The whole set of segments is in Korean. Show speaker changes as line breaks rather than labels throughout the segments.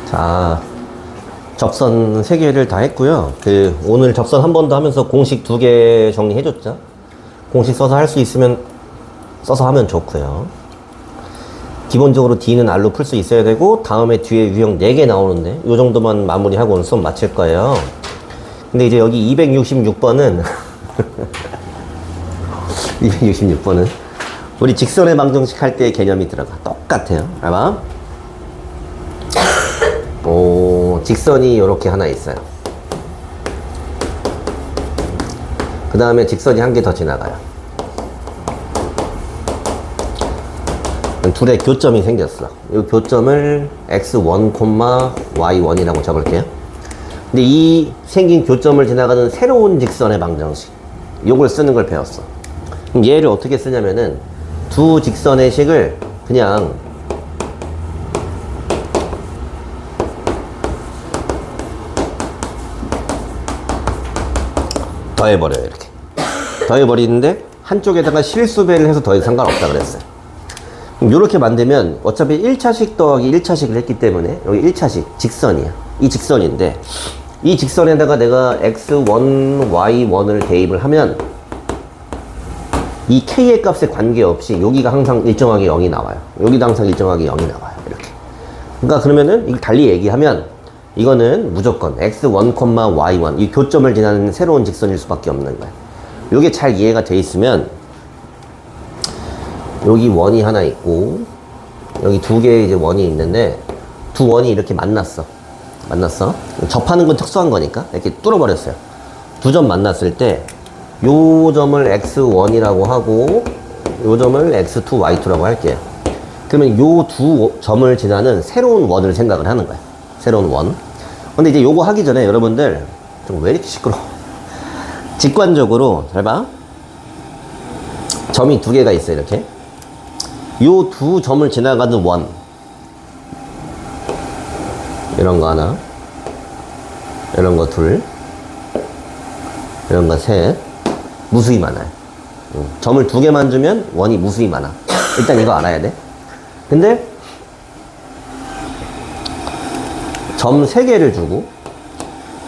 자, 접선 3개를 다 했고요. 오늘 접선 한 번 더 하면서 공식 2개 정리해줬죠. 공식 써서 할 수 있으면 써서 하면 좋고요. 기본적으로 D는 R로 풀 수 있어야 되고, 다음에 뒤에 유형 4개 나오는데 이 정도만 마무리하고 수업 마칠 거예요. 근데 이제 여기 266번은 266번은 우리 직선의 방정식 할 때 개념이 들어가. 똑같아요. 봐봐. 직선이 이렇게 하나 있어요. 그 다음에 직선이 한 개 더 지나가요. 둘의 교점이 생겼어. 이 교점을 x1, y1이라고 적을게요. 근데 이 생긴 교점을 지나가는 새로운 직선의 방정식, 요걸 쓰는 걸 배웠어. 그럼 얘를 어떻게 쓰냐면은 두 직선의 식을 그냥 더해버려요. 이렇게 더해버리는데 한쪽에다가 실수배를 해서 더해도 상관없다 그랬어요. 그럼 이렇게 만들면 어차피 1차식 더하기 1차식을 했기 때문에 여기 1차식 직선이야. 이 직선인데 이 직선에다가 내가 x1, y1을 대입을 하면 이 k의 값에 관계없이 여기가 항상 일정하게 0이 나와요. 여기도 항상 일정하게 0이 나와요. 이렇게. 그러니까 그러면은 이걸 달리 얘기하면 이거는 무조건 x1, y1 이 교점을 지나는 새로운 직선일 수밖에 없는 거야. 이게 잘 이해가 돼 있으면 여기 원이 하나 있고 여기 2개의 이제 원이 있는데 두 원이 이렇게 만났어. 접하는 건 특수한 거니까 이렇게 뚫어버렸어요. 두 점 만났을 때 요 점을 x1이라고 하고 요 점을 x2, y2라고 할게요. 그러면 요 두 점을 지나는 새로운 원을 생각을 하는 거야. 새로운 원. 근데 이제 요거 하기 전에 여러분들 좀 왜 이렇게 시끄러워? 직관적으로 잘 봐. 점이 2개가 있어. 이렇게 요 두 점을 지나가는 원, 이런 거 하나, 이런 거 둘, 이런 거 셋, 무수히 많아요. 점을 2개만 주면 원이 무수히 많아. 일단 이거 알아야 돼. 근데 점 3개를 주고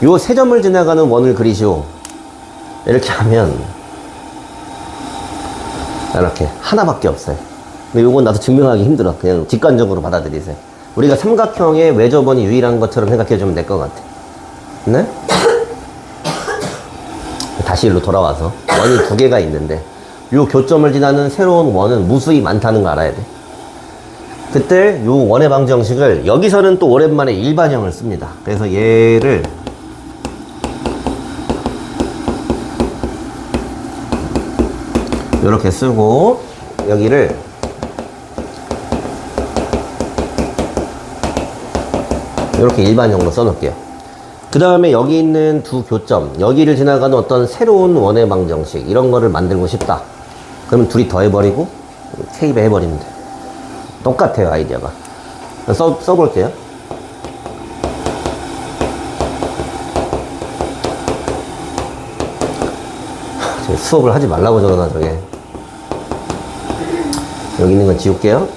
요 3점을 지나가는 원을 그리시오. 이렇게 하면 이렇게 하나밖에 없어요. 근데 요건 나도 증명하기 힘들어. 그냥 직관적으로 받아들이세요. 우리가 삼각형의 외접원이 유일한 것처럼 생각해주면 될 것 같아. 네? 다시 일로 돌아와서 원이 2개가 있는데 요 교점을 지나는 새로운 원은 무수히 많다는 거 알아야 돼. 그때 요 원의 방정식을 여기서는 또 오랜만에 일반형을 씁니다. 그래서 얘를 이렇게 쓰고 여기를 이렇게 일반형으로 써놓을게요. 그 다음에 여기 있는 두 교점, 여기를 지나가는 어떤 새로운 원의 방정식 이런 거를 만들고 싶다. 그러면 둘이 더해버리고 K배 해버리면 돼. 똑같아요. 아이디어가. 써볼게요. 수업을 하지 말라고 저러나 저게. 여기 있는 건 지울게요.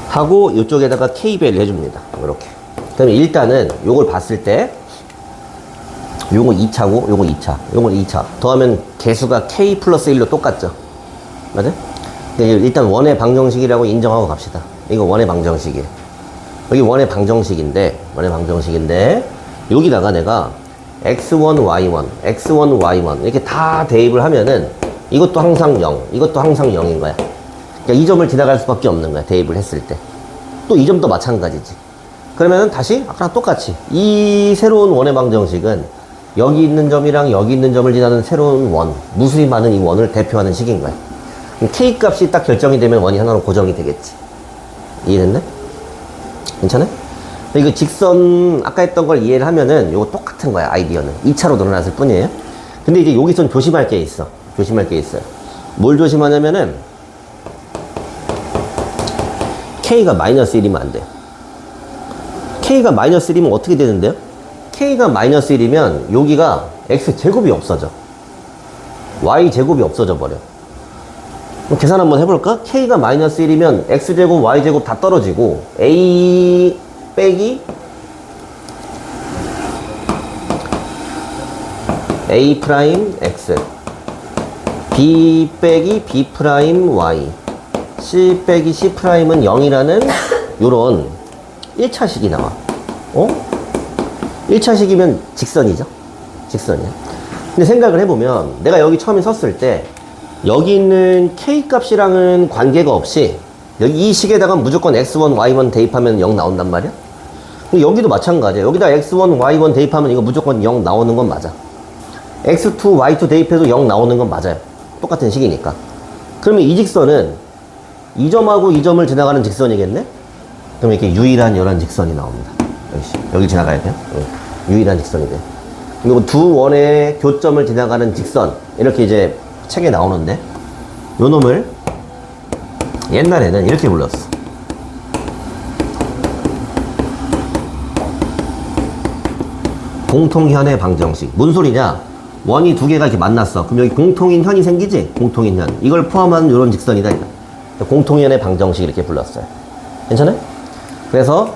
하고 이쪽에다가 K배를 해줍니다. 이렇게. 그럼 일단은 요걸 봤을 때 요거 2차고 요거 2차, 요건 2차 더하면 개수가 K 플러스 1로 똑같죠. 맞아? 일단 원의 방정식이라고 인정하고 갑시다. 이거 원의 방정식이에요. 여기 원의 방정식인데 여기다가 내가 x1, y1, x1, y1 이렇게 다 대입을 하면은 이것도 항상 0, 이것도 항상 0인 거야. 그러니까 이 점을 지나갈 수밖에 없는 거야. 대입을 했을 때. 또 이 점도 마찬가지지. 그러면은 다시 아까랑 똑같이 이 새로운 원의 방정식은 여기 있는 점이랑 여기 있는 점을 지나는 새로운 원, 무수히 많은 이 원을 대표하는 식인 거야. K 값이 딱 결정이 되면 원이 하나로 고정이 되겠지. 이해됐네? 괜찮아? 이거 직선 아까 했던 걸 이해를 하면은 이거 똑같은 거야. 아이디어는 2차로 늘어났을 뿐이에요. 근데 이제 여기선 조심할 게 있어요. 뭘 조심하냐면은 K가 마이너스 1이면 안 돼요. K가 마이너스 1이면 어떻게 되는데요? K가 마이너스 1이면 여기가 X제곱이 없어져. y제곱이 없어져 버려. 그럼 계산 한번 해볼까? k가 마이너스 1이면 x제곱, y제곱 다 떨어지고 a 빼기 a 프라임 x, b 빼기 b 프라임 y, c 빼기 c 프라임은 0이라는 요런 1차식이 나와. 1차식이면 직선이죠. 직선이야. 근데 생각을 해보면 내가 여기 처음에 섰을 때 여기 있는 k 값이랑은 관계가 없이 여기 이 식에다가 무조건 x1, y1 대입하면 0 나온단 말이야. 여기도 마찬가지야. 여기다 x1, y1 대입하면 이거 무조건 0 나오는 건 맞아. x2, y2 대입해도 0 나오는 건 맞아요. 똑같은 식이니까. 그러면 이 직선은 이 점하고 이 점을 지나가는 직선이겠네? 그럼 이렇게 유일한 이런 직선이 나옵니다. 여기 지나가야 돼요. 유일한 직선이 돼. 그리고 두 원의 교점을 지나가는 직선, 이렇게 이제 책에 나오는데 요 놈을 옛날에는 이렇게 불렀어. 공통현의 방정식. 뭔 소리냐? 원이 두 개가 이렇게 만났어. 그럼 여기 공통인 현이 생기지? 공통인 현. 이걸 포함한 이런 직선이다. 공통현의 방정식 이렇게 불렀어요. 괜찮아요? 그래서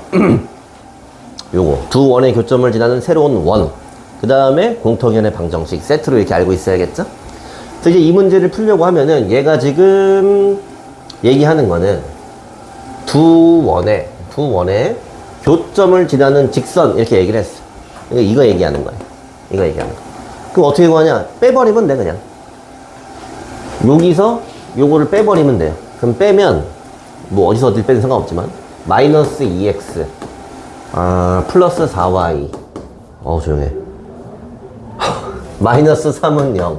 요거 두 원의 교점을 지나는 새로운 원, 그 다음에 공통현의 방정식 세트로 이렇게 알고 있어야겠죠? 그래서 이제 이 문제를 풀려고 하면은 얘가 지금 얘기하는 거는 두 원의 교점을 지나는 직선 이렇게 얘기를 했어. 이거 얘기하는 거야. 이거 얘기하는 거. 그럼 어떻게 구하냐? 빼버리면 돼. 그냥 여기서 요거를 빼버리면 돼요. 그럼 빼면 뭐 어디서 어딜 빼든 상관없지만 마이너스 2x 플러스 4y 조용해. 마이너스 3은 0.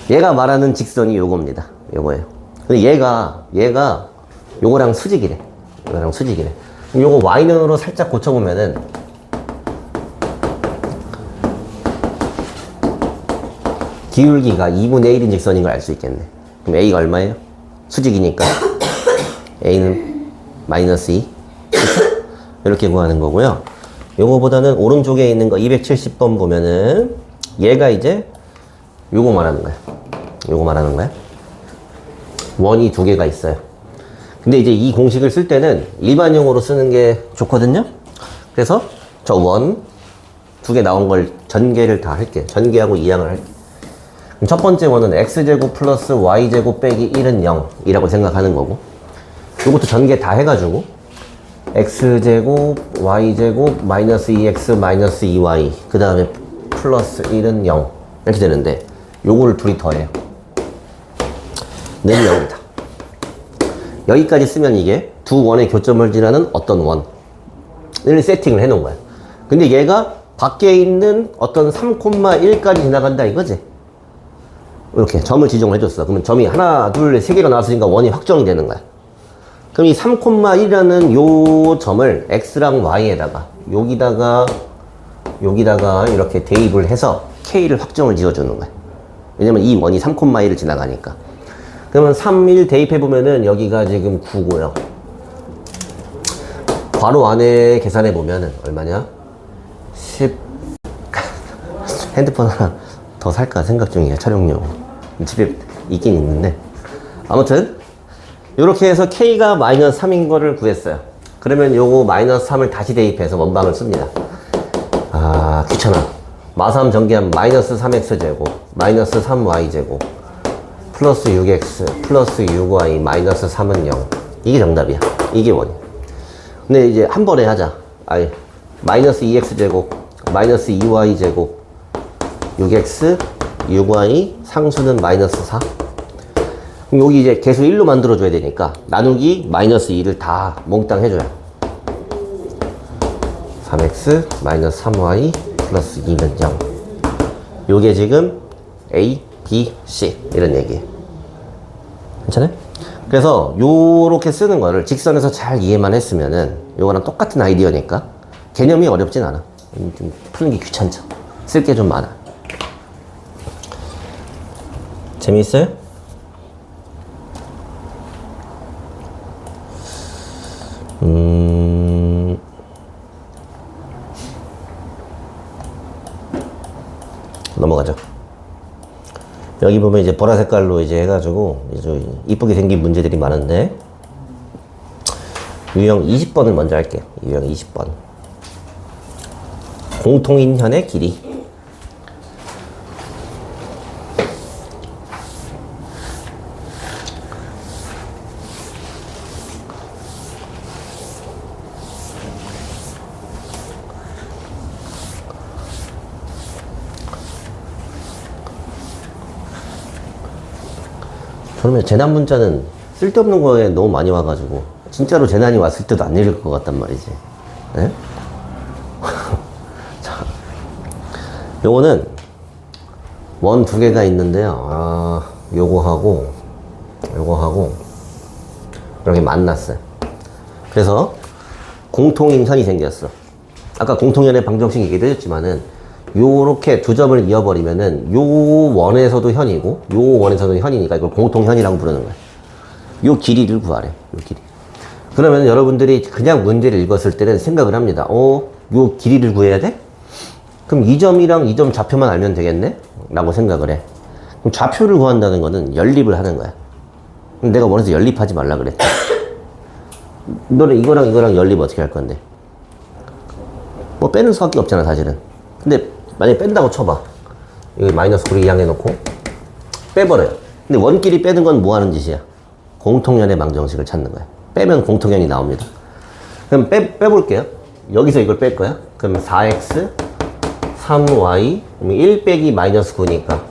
얘가 말하는 직선이 요겁니다. 요거예요. 근데 얘가 요거랑 수직이래. 요거랑 수직이래. 요거 y는으로 살짝 고쳐보면은 기울기가 2분의 1인 직선인 걸 알 수 있겠네. 그럼 a가 얼마예요? 수직이니까 a는 마이너스 2. 이렇게 구하는 거고요. 요거보다는 오른쪽에 있는 거 270번 보면은 얘가 이제 요거 말하는 거야. 요거 말하는 거야. 원이 두 개가 있어요. 근데 이제 이 공식을 쓸 때는 일반용으로 쓰는 게 좋거든요. 그래서 저 원 두 개 나온 걸 전개를 다 할게. 전개하고 이항을 할게. 그럼 첫 번째 원은 x제곱 플러스 y제곱 빼기 1은 0이라고 생각하는 거고, 요것도 전개 다 해가지고 x제곱 y제곱 마이너스 2x 마이너스 2y 그 다음에 플러스 1은 0 이렇게 되는데 요거를 둘이 더해요. 는 0이다. 여기까지 쓰면 이게 두 원의 교점을 지나는 어떤 원을 세팅을 해 놓은 거야. 근데 얘가 밖에 있는 어떤 3,1까지 지나간다 이거지. 이렇게 점을 지정을 해줬어. 그러면 점이 하나, 둘, 세 개가 나왔으니까 원이 확정이 되는 거야. 그럼 이 3,1이라는 요 점을 x랑 y에다가 여기다가 이렇게 대입을 해서 k를 확정을 지어주는 거야. 왜냐면 이 원이 3,1을 지나가니까. 그러면 3, 1 대입해보면은 여기가 지금 9고요. 괄호 안에 계산해보면은 얼마냐? 10. 핸드폰 하나 더 살까 생각 중이에요. 촬영용. 집에 있긴 있는데. 아무튼 이렇게 해서 k가 마이너스 3인 거를 구했어요. 그러면 요거 마이너스 3을 다시 대입해서 원방을 씁니다. 귀찮아. 마삼 전개하면 마이너스 3x제곱 마이너스 3y제곱 플러스 6x 플러스 6y 마이너스 3은 0. 이게 정답이야. 이게 원이야. 근데 이제 한 번에 하자. 마이너스 2x제곱 마이너스 2y제곱 6x 6y 상수는 마이너스 4. 그럼 여기 이제 개수 1로 만들어줘야 되니까 나누기 마이너스 2를 다 몽땅 해줘요. 3x 마이너스 3y 플러스 2는 0. 요게 지금 A, B, C 이런 얘기예요. 괜찮아요? 그래서 요렇게 쓰는 거를 직선에서 잘 이해만 했으면은 요거랑 똑같은 아이디어니까 개념이 어렵진 않아. 좀 푸는 게 귀찮죠. 쓸 게 좀 많아. 재미있어요? 넘어가죠. 여기 보면 이제 보라 색깔로 이제 해가지고 이제 이쁘게 생긴 문제들이 많은데, 유형 20번을 먼저 할게요. 유형 20번. 공통인현의 길이. 그러면 재난 문자는 쓸데없는 거에 너무 많이 와가지고 진짜로 재난이 왔을 때도 안 읽을 것 같단 말이지. 네? 자, 요거는 원 두 개가 있는데요. 요거하고 이렇게 만났어요. 그래서 공통인현이 생겼어. 아까 공통인현의 방정식 얘기도 해줬지만은 요렇게 두 점을 이어버리면은 요 원에서도 현이고 요 원에서도 현이니까 이걸 공통현이라고 부르는 거야. 요 길이를 구하래. 요 길이. 그러면 여러분들이 그냥 문제를 읽었을 때는 생각을 합니다. 요 길이를 구해야 돼? 그럼 이 점이랑 이 점 좌표만 알면 되겠네? 라고 생각을 해. 그럼 좌표를 구한다는 거는 연립을 하는 거야. 그럼 내가 원해서 연립하지 말라 그랬다. 너는 이거랑 연립 어떻게 할 건데? 뭐 빼는 수밖에 없잖아, 사실은. 근데 만약에 뺀다고 쳐봐. 여기 마이너스 9를 이항해놓고 빼버려요. 근데 원끼리 빼는 건 뭐 하는 짓이야? 공통연의 방정식을 찾는 거야. 빼면 공통연이 나옵니다. 그럼 빼볼게요. 여기서 이걸 뺄 거야. 그럼 4x 3y 1 빼기 마이너스 9니까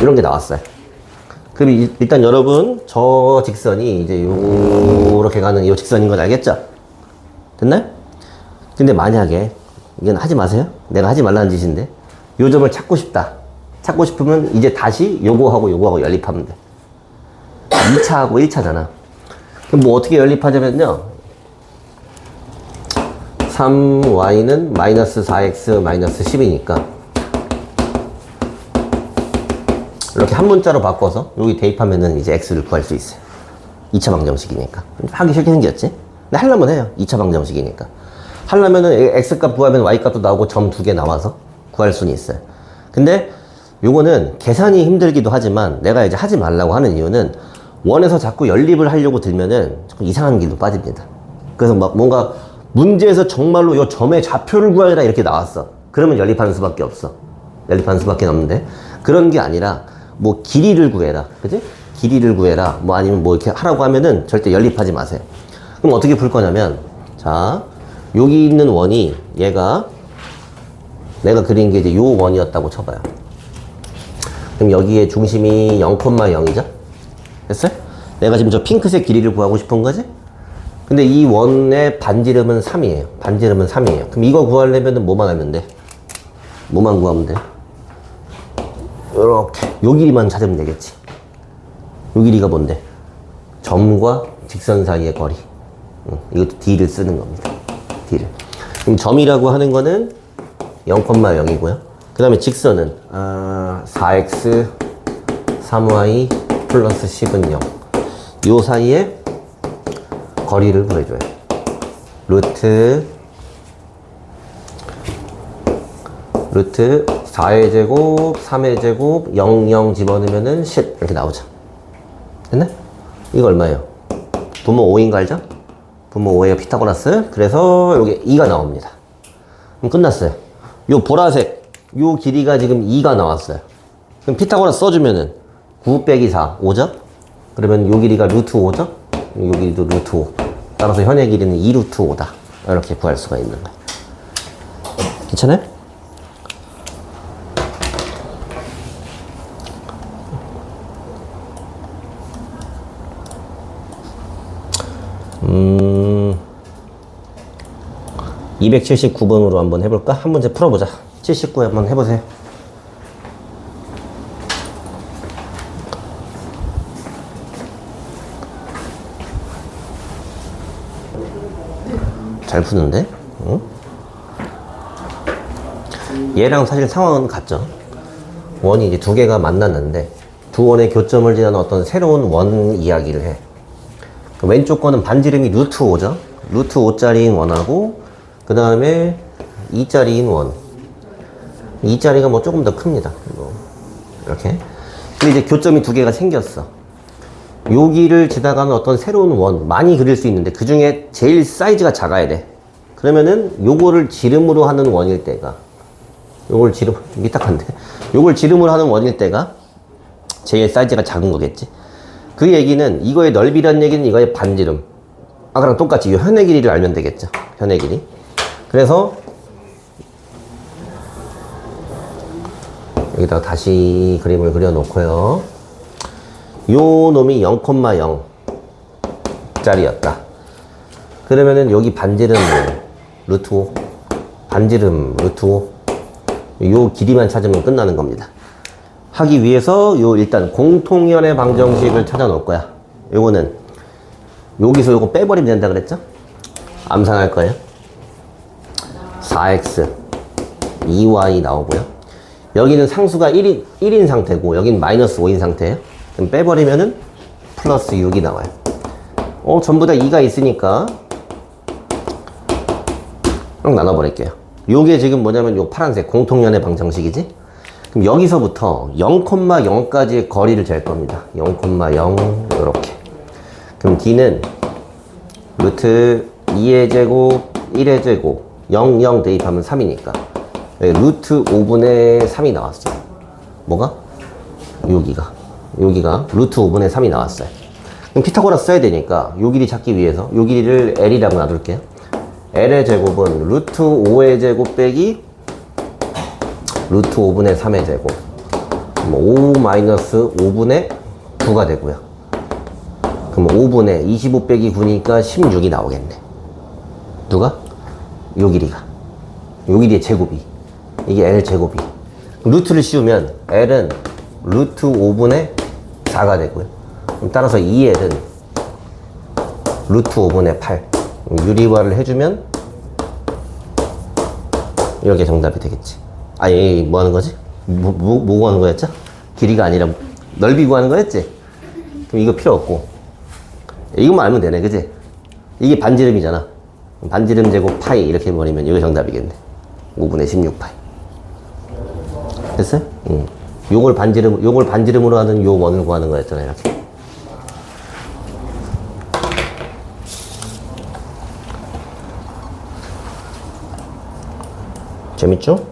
이런 게 나왔어요. 그럼 일단 여러분 저 직선이 이제 요렇게 가는 요 직선인 건 알겠죠? 됐나요? 근데 만약에 이건 하지 마세요. 내가 하지 말라는 짓인데 요 점을 찾고 싶다. 찾고 싶으면 이제 다시 요거하고 연립하면 돼. 2차하고 1차잖아. 그럼 뭐 어떻게 연립하자면요. 3y는 마이너스 4x 마이너스 10이니까 이렇게 한 문자로 바꿔서 여기 대입하면은 이제 x를 구할 수 있어요. 2차 방정식이니까. 하기 싫게 생겼지? 근데 하려면 해요. 2차 방정식이니까. 하려면은 x값 구하면 y값도 나오고 점 두 개 나와서 구할 수는 있어요. 근데 요거는 계산이 힘들기도 하지만 내가 이제 하지 말라고 하는 이유는 원에서 자꾸 연립을 하려고 들면은 자꾸 이상한 길로 빠집니다. 그래서 막 뭔가 문제에서 정말로 요 점의 좌표를 구하라 이렇게 나왔어. 그러면 연립하는 수밖에 없어. 연립하는 수밖에 없는데 그런 게 아니라 뭐 길이를 구해라. 그지? 길이를 구해라. 뭐 아니면 뭐 이렇게 하라고 하면은 절대 연립하지 마세요. 그럼 어떻게 풀 거냐면 자, 여기 있는 원이 얘가 내가 그린 게 이제 요 원이었다고 쳐봐요. 그럼 여기에 중심이 0,0이죠? 됐어요? 내가 지금 저 핑크색 길이를 구하고 싶은 거지? 근데 이 원의 반지름은 3이에요. 반지름은 3이에요. 그럼 이거 구하려면 뭐만 하면 돼? 뭐만 구하면 돼? 요렇게 요 길이만 찾으면 되겠지. 요 길이가 뭔데? 점과 직선 사이의 거리. 이것도 d를 쓰는 겁니다. d를. 그럼 점이라고 하는 거는 0,0이고요. 그 다음에 직선은 4x 3y 플러스 10은 0. 요 사이에 거리를 구해줘요. 루트 4의 제곱 3의 제곱 0, 0 집어넣으면은 10 이렇게 나오죠. 됐네? 이거 얼마예요? 분모 5인 거 알죠? 분모 5예요, 피타고라스. 그래서 여기 2가 나옵니다. 그럼 끝났어요. 요 보라색 요 길이가 지금 2가 나왔어요. 그럼 피타고라스 써주면은 9 빼기 4 5죠? 그러면 요 길이가 루트 5죠? 요 길이도 루트 5. 따라서 현의 길이는 2 루트 5다. 이렇게 구할 수가 있는 거예요. 괜찮아요? 음... 279번으로 한번 해볼까? 한 문제 풀어보자. 79 한번 해보세요. 잘 푸는데? 응? 얘랑 사실 상황은 같죠. 원이 이제 두 개가 만났는데 두 원의 교점을 지나는 어떤 새로운 원 이야기를 해. 왼쪽 거는 반지름이 루트 5죠. 루트 5짜리인 원하고 그 다음에 2짜리인 원. 2짜리가 뭐 조금 더 큽니다. 이렇게. 근데 이제 교점이 두 개가 생겼어. 여기를 지나가는 어떤 새로운 원 많이 그릴 수 있는데 그 중에 제일 사이즈가 작아야 돼. 그러면은 요거를 지름으로 하는 원일 때가 요걸 지름 좀 삐딱한데 요걸 지름으로 하는 원일 때가 제일 사이즈가 작은 거겠지. 그 얘기는 이거의 넓이란 얘기는 이거의 반지름. 아까랑 똑같이 이 현의 길이를 알면 되겠죠. 현의 길이. 그래서 여기다가 다시 그림을 그려놓고요. 요 놈이 0,0 짜리였다. 그러면은 여기 반지름 루트 5, 반지름 루트 5, 요 길이만 찾으면 끝나는 겁니다. 하기 위해서 요 일단 공통연의 방정식을 찾아 놓을 거야. 요거는 여기서 요거 빼버리면 된다 그랬죠? 암산할 거예요. 4x 2y 나오고요. 여기는 상수가 1인 상태고 여긴 마이너스 5인 상태예요. 그럼 빼버리면은 플러스 6이 나와요. 전부 다 2가 있으니까 쭉 나눠버릴게요. 요게 지금 뭐냐면 요 파란색 공통연의 방정식이지? 그럼 여기서부터 0,0까지의 거리를 잴 겁니다. 0,0 요렇게. 그럼 d는 루트 2의 제곱 1의 제곱 0, 0 대입하면 3이니까 루트 5분의 3이 나왔어요. 뭐가? 여기가 루트 5분의 3이 나왔어요. 그럼 피타고라스 써야 되니까 요 길이 찾기 위해서 요 길이를 L이라고 놔둘게요. L의 제곱은 루트 5의 제곱 빼기 루트 5분의 3의 제곱 5 마이너스 5분의 9가 되고요. 그럼 5분의 25 빼기 9니까 16이 나오겠네. 누가? 요 길이가. 요 길이의 제곱이. 이게 L 제곱이. 루트를 씌우면 L은 루트 5분의 4가 되고요. 그럼 따라서 2L은 루트 5분의 8. 유리화를 해주면 이렇게 정답이 되겠지. 아니, 뭐 하는 거지? 뭐 구하는 거였죠? 길이가 아니라 넓이 구하는 거였지? 그럼 이거 필요 없고 이것만 알면 되네, 그지? 이게 반지름이잖아. 반지름 제곱 파이 이렇게 해버리면 이거 정답이겠네. 5분의 16파이. 됐어요? 요걸 반지름으로 하는 요 원을 구하는 거였잖아, 이렇게. 재밌죠?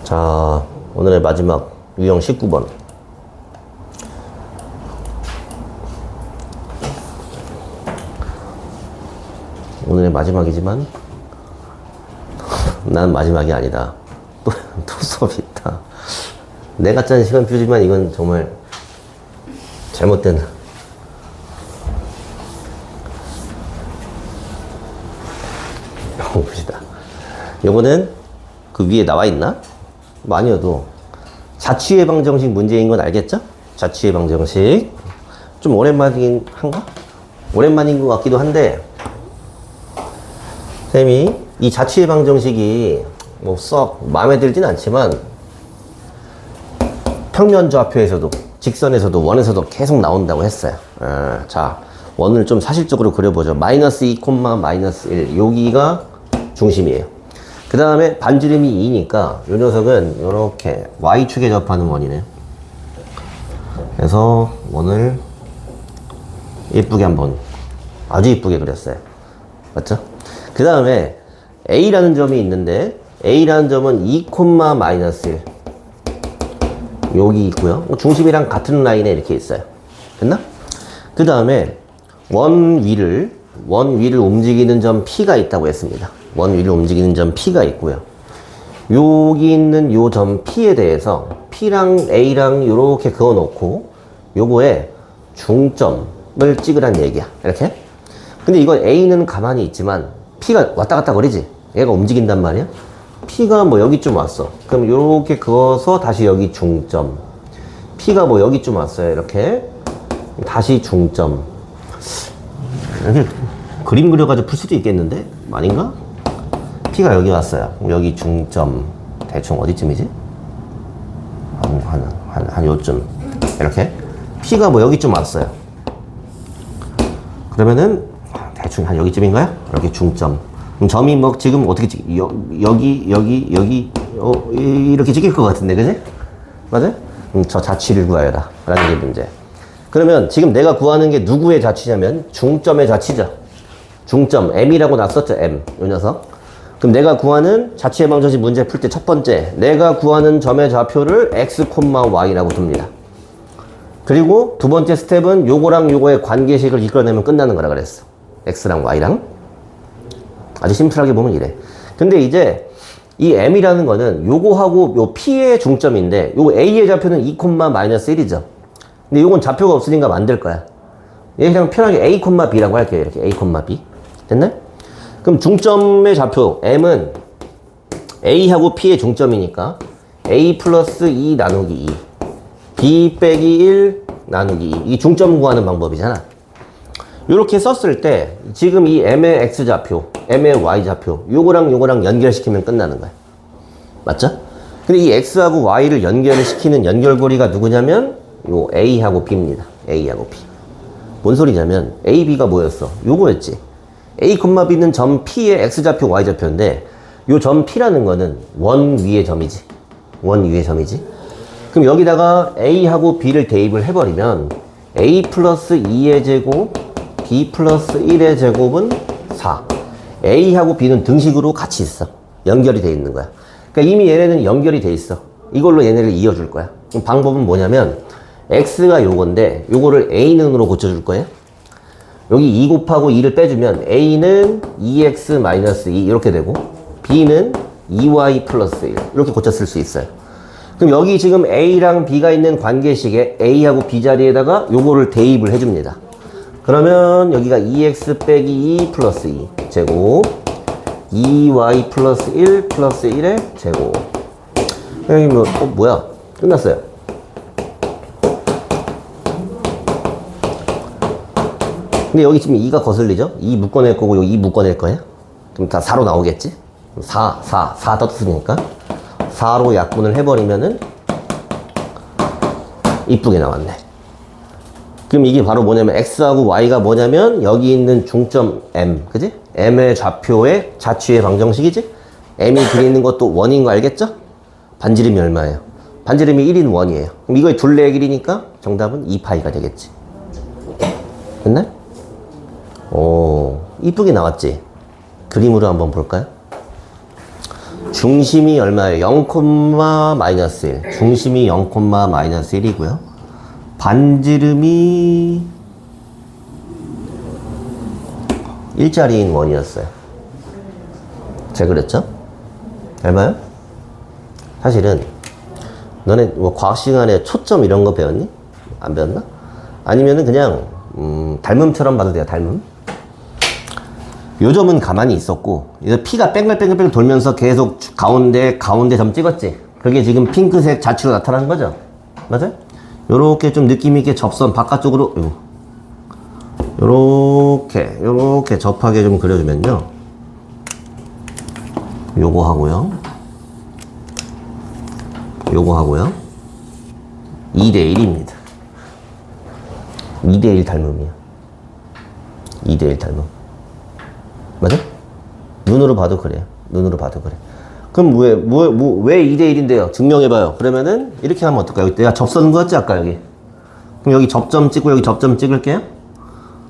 자, 오늘의 마지막 유형 19번. 오늘의 마지막이지만 나는 마지막이 아니다. 또 수업이 있다. 내가 짠 시간표지만 이건 정말 잘못된. 봅시다. 요거는 그 위에 나와 있나? 뭐 아니어도 자취의 방정식 문제인 건 알겠죠? 자취의 방정식. 좀 오랜만이긴 한가? 오랜만인 것 같기도 한데 쌤이 이 자취의 방정식이 뭐 썩 마음에 들진 않지만 평면좌표에서도 직선에서도 원에서도 계속 나온다고 했어요. 자, 원을 좀 사실적으로 그려보죠. 마이너스 2, 마이너스 1 여기가 중심이에요. 그 다음에 반지름이 2니까 이 녀석은 이렇게 Y축에 접하는 원이네요. 그래서 원을 예쁘게 한번 아주 예쁘게 그렸어요. 맞죠? 그 다음에 A라는 점이 있는데 A라는 점은 2, 마이너스 1 여기 있고요. 중심이랑 같은 라인에 이렇게 있어요. 됐나? 그 다음에 원 위를 움직이는 점 P가 있다고 했습니다. 원 위를 움직이는 점 P가 있고요. 여기 있는 요 점 P에 대해서 P랑 A랑 이렇게 그어 놓고 요거에 중점을 찍으란 얘기야. 이렇게. 근데 이건 A는 가만히 있지만 P가 왔다 갔다 거리지. 얘가 움직인단 말이야. P가 뭐 여기쯤 왔어. 그럼 이렇게 그어서 다시 여기 중점. P가 뭐 여기쯤 왔어요. 이렇게. 다시 중점. 이렇게 그림 그려가지고 풀 수도 있겠는데? 아닌가? P가 여기 왔어요. 여기 중점. 대충 어디쯤이지? 한 요쯤. 이렇게. P가 뭐 여기쯤 왔어요. 그러면은 대충 한 여기쯤인가요? 이렇게 중점. 그럼 점이 뭐 지금 어떻게 여기 이렇게 찍힐 것 같은데, 그지? 맞아요? 저 자취를 구하여라 라는 게 문제. 그러면 지금 내가 구하는 게 누구의 자취냐면 중점의 자취죠. 중점 m이라고 놨었죠. m 요 녀석. 그럼 내가 구하는 자취의 방정식 문제 풀 때 첫 번째, 내가 구하는 점의 좌표를 x, y라고 둡니다. 그리고 두 번째 스텝은 요거랑 요거의 관계식을 이끌어내면 끝나는 거라 그랬어. x랑 y랑. 아주 심플하게 보면 이래. 근데 이제 이 m이라는 거는 요거하고 요 p의 중점인데 요 a의 좌표는 2, -1이죠. 근데 요건 좌표가 없으니까 만들 거야. 얘 그냥 편하게 a, b라고 할게요. 이렇게 a, b. 됐나요? 그럼 중점의 좌표 m은 a하고 p의 중점이니까 a 플러스 2 나누기 2 b 빼기 1 나누기 2 이 중점 구하는 방법이잖아. 이렇게 썼을 때 지금 이 m의 x좌표, m의 y좌표 요거랑 요거랑 연결시키면 끝나는 거야. 맞죠? 근데 이 x하고 y를 연결을 시키는 연결고리가 누구냐면 요 a하고 b입니다. a하고 b. 뭔 소리냐면 a, b가 뭐였어? 요거였지. a, b는 점 p의 x좌표, y좌표인데 요 점 p라는 거는 원 위의 점이지. 원 위의 점이지. 그럼 여기다가 a하고 b를 대입을 해버리면 a 플러스 2의 제곱, b 플러스 1의 제곱은 4. a하고 b는 등식으로 같이 있어. 연결이 돼 있는 거야. 그러니까 이미 얘네는 연결이 돼 있어. 이걸로 얘네를 이어줄 거야. 그럼 방법은 뭐냐면 x가 요건데 요거를 a는으로 고쳐줄 거예요. 여기 2 곱하고 2를 빼주면 a는 2x-2 이렇게 되고 b는 2y 플러스 1 이렇게 고쳤을 수 있어요. 그럼 여기 지금 a랑 b가 있는 관계식에 a하고 b 자리에다가 요거를 대입을 해줍니다. 그러면 여기가 2x 빼기 2 플러스 2 제곱 2y 플러스 1 플러스 1의 제곱. 여기 뭐 뭐야 끝났어요. 근데 여기 지금 2가 거슬리죠? 2 묶어낼 거고 여기 2 묶어낼 거예요? 그럼 다 4로 나오겠지? 4 떴으니까 4로 약분을 해버리면은 이쁘게 나왔네. 그럼 이게 바로 뭐냐면 x하고 y가 뭐냐면 여기 있는 중점 m, 그지? m의 좌표의 자취의 방정식이지? m이 그리는 것도 원인 거 알겠죠? 반지름이 얼마예요? 반지름이 1인 원이에요. 그럼 이거의 둘레의 길이니까 정답은 2파이가 되겠지. 됐나요? 오, 이쁘게 나왔지? 그림으로 한번 볼까요? 중심이 얼마예요? 0,-1. 중심이 0,-1이고요. 반지름이 일자리인 원이었어요. 제가 그랬죠? 얼마요? 사실은 너네 뭐 과학 시간에 초점 이런 거 배웠니? 안 배웠나? 아니면은 그냥 닮음처럼 봐도 돼요. 닮음. 요 점은 가만히 있었고 피가 뺑글뺑글 돌면서 계속 가운데 점 찍었지. 그게 지금 핑크색 자취로 나타나는 거죠. 맞아요? 요렇게 좀 느낌있게 접선 바깥쪽으로 요렇게 접하게 좀 그려주면요, 요거 하고요 2대1입니다 2대1 닮음이야. 2대1 닮음. 맞아? 눈으로 봐도 그래요. 눈으로 봐도 그래. 그럼 왜 2대1인데요? 증명해봐요. 그러면은 이렇게 하면 어떨까요? 내가 접선 그었지 아까 여기. 그럼 여기 접점 찍고 여기 접점 찍을게요.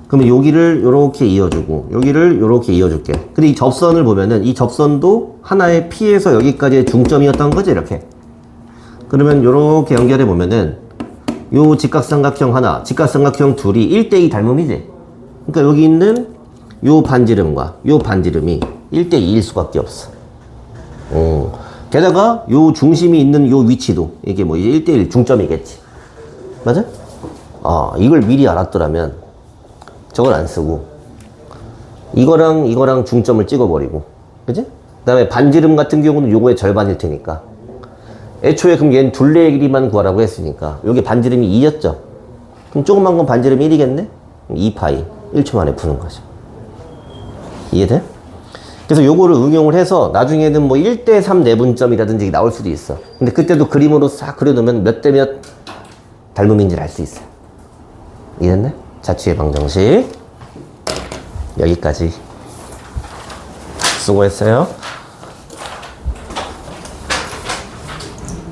그러면 여기를 요렇게 이어주고 여기를 요렇게 이어줄게. 근데 이 접선을 보면은 이 접선도 하나의 P에서 여기까지의 중점이었던 거지 이렇게. 그러면 요렇게 연결해 보면은 요 직각삼각형 하나, 직각삼각형 둘이 1대2 닮음이지. 그러니까 여기 있는 요 반지름과 요 반지름이 1대2일 수밖에 없어. 게다가 요 중심이 있는 요 위치도 이게 뭐 이제 1대1 중점이겠지. 맞아? 이걸 미리 알았더라면 저걸 안 쓰고 이거랑 중점을 찍어버리고, 그지? 그 다음에 반지름 같은 경우는 요거의 절반일 테니까 애초에 그럼 얘는 둘레의 길이만 구하라고 했으니까 여기 반지름이 2였죠? 그럼 조그만 건 반지름이 1이겠네? 2파이 1초 만에 푸는 거죠. 이해돼? 그래서 요거를 응용을 해서 나중에는 뭐 1대3 내분점이라든지 나올 수도 있어. 근데 그때도 그림으로 싹 그려놓으면 몇 대 몇 닮음인지를 알 수 있어. 이해됐네? 자취의 방정식 여기까지. 수고했어요.